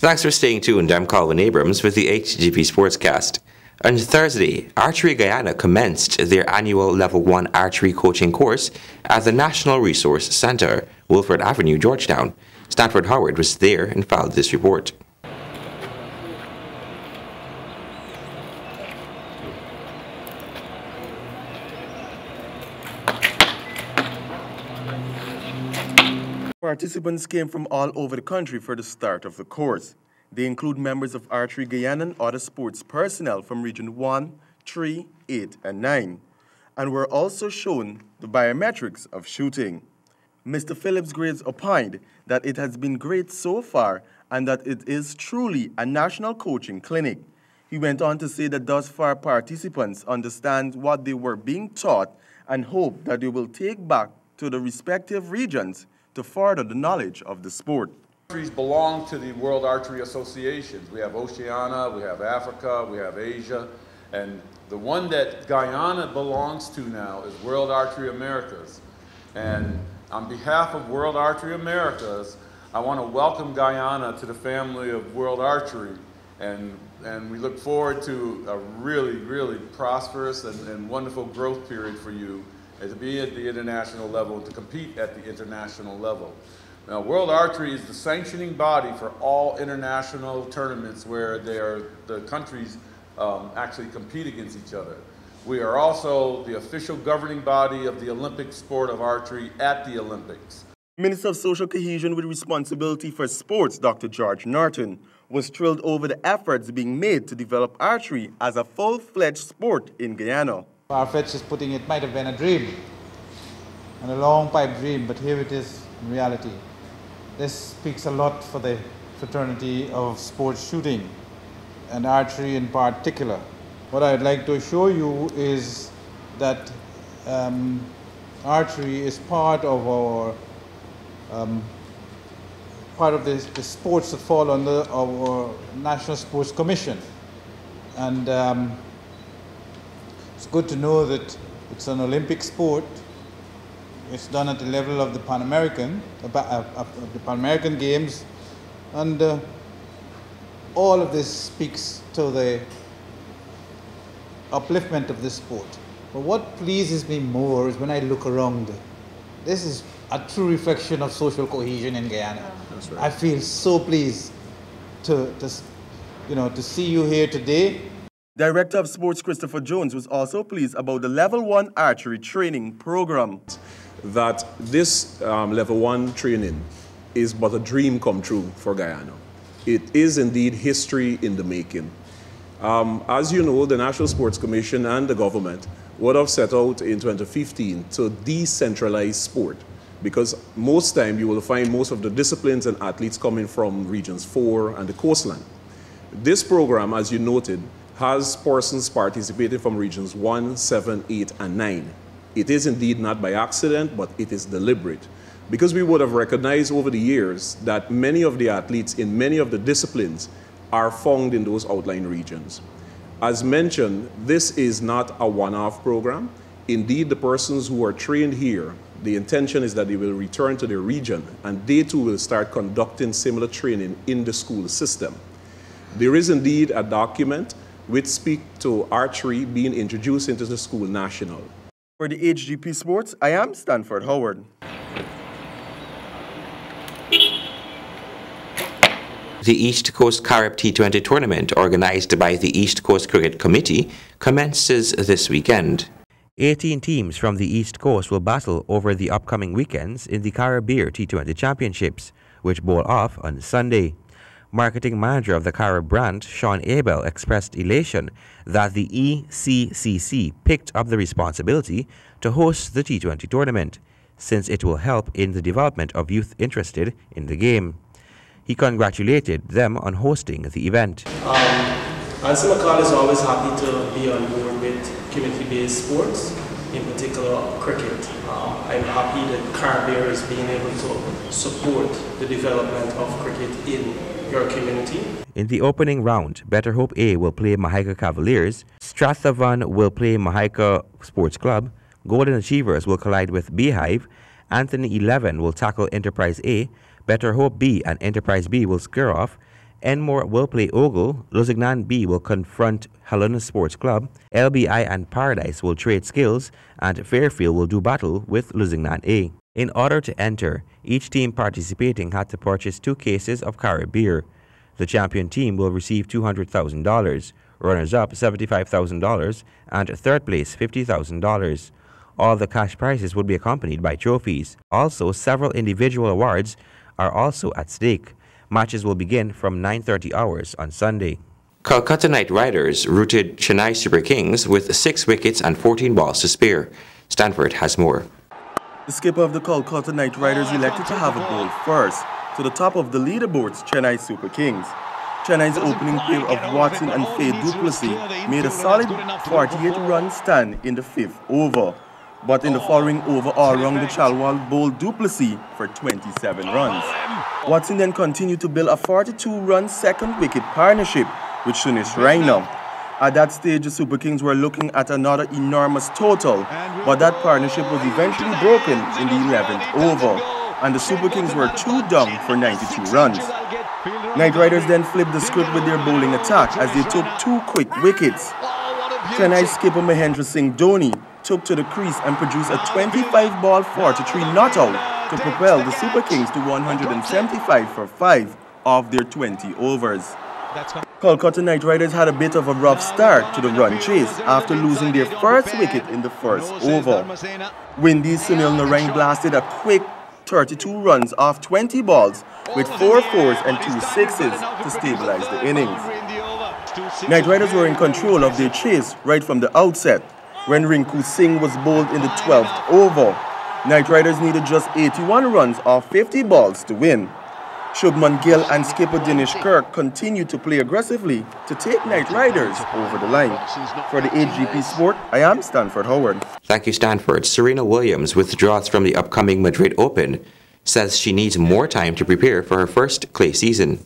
Thanks for staying tuned. I'm Colin Abrams with the Hgp Sportscast. On Thursday, Archery Guyana commenced their annual Level 1 archery coaching course at the National Resource Centre, Wilford Avenue, Georgetown. Stanford Howard was there and filed this report. Participants came from all over the country for the start of the course. They include members of Archery Guyana and other sports personnel from Region 1, 3, 8, and 9, and were also shown the biometrics of shooting. Mr. Phillips Graves opined that it has been great so far and that it is truly a national coaching clinic. He went on to say that thus far participants understand what they were being taught and hope that they will take back to the respective regions to further the knowledge of the sport. Archeries belong to the World Archery Associations. We have Oceania, we have Africa, we have Asia, and the one that Guyana belongs to now is World Archery Americas. And on behalf of World Archery Americas, I want to welcome Guyana to the family of World Archery, and we look forward to a really, really prosperous and wonderful growth period for you, and to be at the international level, to compete at the international level. Now, World Archery is the sanctioning body for all international tournaments where the countries actually compete against each other. We are also the official governing body of the Olympic sport of archery at the Olympics. Minister of Social Cohesion with responsibility for sports, Dr. George Norton, was thrilled over the efforts being made to develop archery as a full-fledged sport in Guyana. Far-fetched is putting it might have been a dream, and a long pipe dream, but here it is in reality. This speaks a lot for the fraternity of sports shooting, and archery in particular. What I'd like to assure you is that archery is part of our the sports that fall under our National Sports Commission, and it's good to know that it's an Olympic sport. It's done at the level of the Pan American Games, and all of this speaks to the upliftment of this sport. But what pleases me more is when I look around. This is a true reflection of social cohesion in Guyana. That's right. I feel so pleased to see you here today. Director of Sports Christopher Jones was also pleased about the Level 1 archery training program. That this Level 1 training is but a dream come true for Guyana. It is indeed history in the making. As you know, the National Sports Commission and the government would have set out in 2015 to decentralize sport, because most time you will find most of the disciplines and athletes coming from regions 4 and the coastline. This program, as you noted, has persons participating from regions 1, 7, 8, and 9. It is indeed not by accident, but it is deliberate, because we would have recognized over the years that many of the athletes in many of the disciplines are found in those outlying regions. As mentioned, this is not a one-off program. Indeed, the persons who are trained here, the intention is that they will return to their region, and they too will start conducting similar training in the school system. There is indeed a document which speaks to archery being introduced into the school national. For the Hgp Sports, I am Stanford Howard. The East Coast Carib T20 tournament, organized by the East Coast Cricket Committee, commences this weekend. 18 teams from the East Coast will battle over the upcoming weekends in the Caribbean T20 Championships, which bowl off on Sunday. Marketing manager of the Carib brand, Sean Abel, expressed elation that the ECCC picked up the responsibility to host the T20 tournament, since it will help in the development of youth interested in the game. He congratulated them on hosting the event. Anson McCall is always happy to be on board with community-based sports, in particular cricket. I'm happy that Caribbean is being able to support the development of cricket in your community. In the opening round, Better Hope A will play Mahaica Cavaliers, Strathavan will play Mahaica Sports Club, Golden Achievers will collide with Beehive, Anthony 11 will tackle Enterprise A, Better Hope B and Enterprise B will square off, Enmore will play Ogle, Lusignan B will confront Helena Sports Club, LBI and Paradise will trade skills, and Fairfield will do battle with Lusignan A. In order to enter, each team participating had to purchase 2 cases of Carib beer. The champion team will receive $200,000, runners-up $75,000, and third place $50,000. All the cash prizes would be accompanied by trophies. Also, several individual awards are also at stake. Matches will begin from 9:30 hours on Sunday. Calcutta Knight Riders routed Chennai Super Kings with 6 wickets and 14 balls to spare. Stanford has more. The skipper of the Calcutta Knight Riders elected to have a bowl first. To the top of the leaderboards, Chennai Super Kings. Chennai's opening pair of Watson and Faye Duplessis made a solid 48-run stand in the 5th over. But in the following over, all-round the Chalwal bowled Duplessis for 27 runs. Watson then continued to build a 42-run second wicket partnership with Sunish Raina. At that stage, the Super Kings were looking at another enormous total, but that partnership was eventually broken in the 11th over, and the Super Kings were 2 down for 92 runs. Knight Riders then flipped the script with their bowling attack as they took 2 quick wickets. Chennai skipper Mahendra Singh Dhoni took to the crease and produced a 25-ball 43 not-out to propel the Super Kings to 175 for 5 of their 20 overs. Calcutta Knight Riders had a bit of a rough start to the run chase after losing their first wicket in the first over. Windy Sunil Narain blasted a quick 32 runs off 20 balls with 4 fours and 2 sixes to stabilize the innings. Knight Riders were in control of their chase right from the outset when Rinku Singh was bowled in the 12th over. Knight Riders needed just 81 runs off 50 balls to win. Shubman Gill and skipper Dinesh Kirk continued to play aggressively to take Knight Riders over the line. For the Hgp Sport, I am Stanford Howard. Thank you, Stanford. Serena Williams withdraws from the upcoming Madrid Open, says she needs more time to prepare for her first clay season.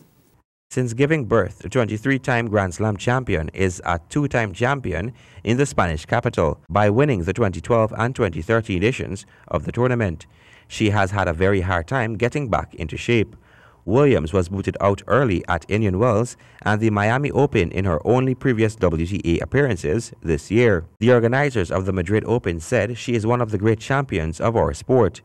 Since giving birth, the 23-time Grand Slam champion is a 2-time champion in the Spanish capital by winning the 2012 and 2013 editions of the tournament. She has had a very hard time getting back into shape. Williams was booted out early at Indian Wells and the Miami Open in her only previous WTA appearances this year. The organizers of the Madrid Open said she is one of the great champions of our sport.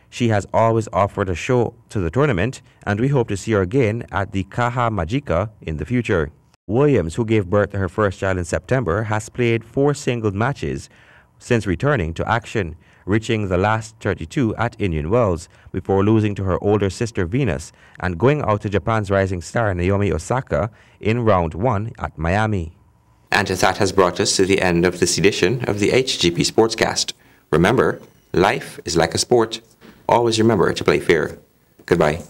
She has always offered a show to the tournament, and we hope to see her again at the Caja Magica in the future. Williams, who gave birth to her first child in September, has played 4 single matches since returning to action, reaching the last 32 at Indian Wells before losing to her older sister Venus and going out to Japan's rising star Naomi Osaka in round 1 at Miami. And that has brought us to the end of this edition of the Hgp Sportscast. Remember, life is like a sport. Always remember to play fair. Goodbye.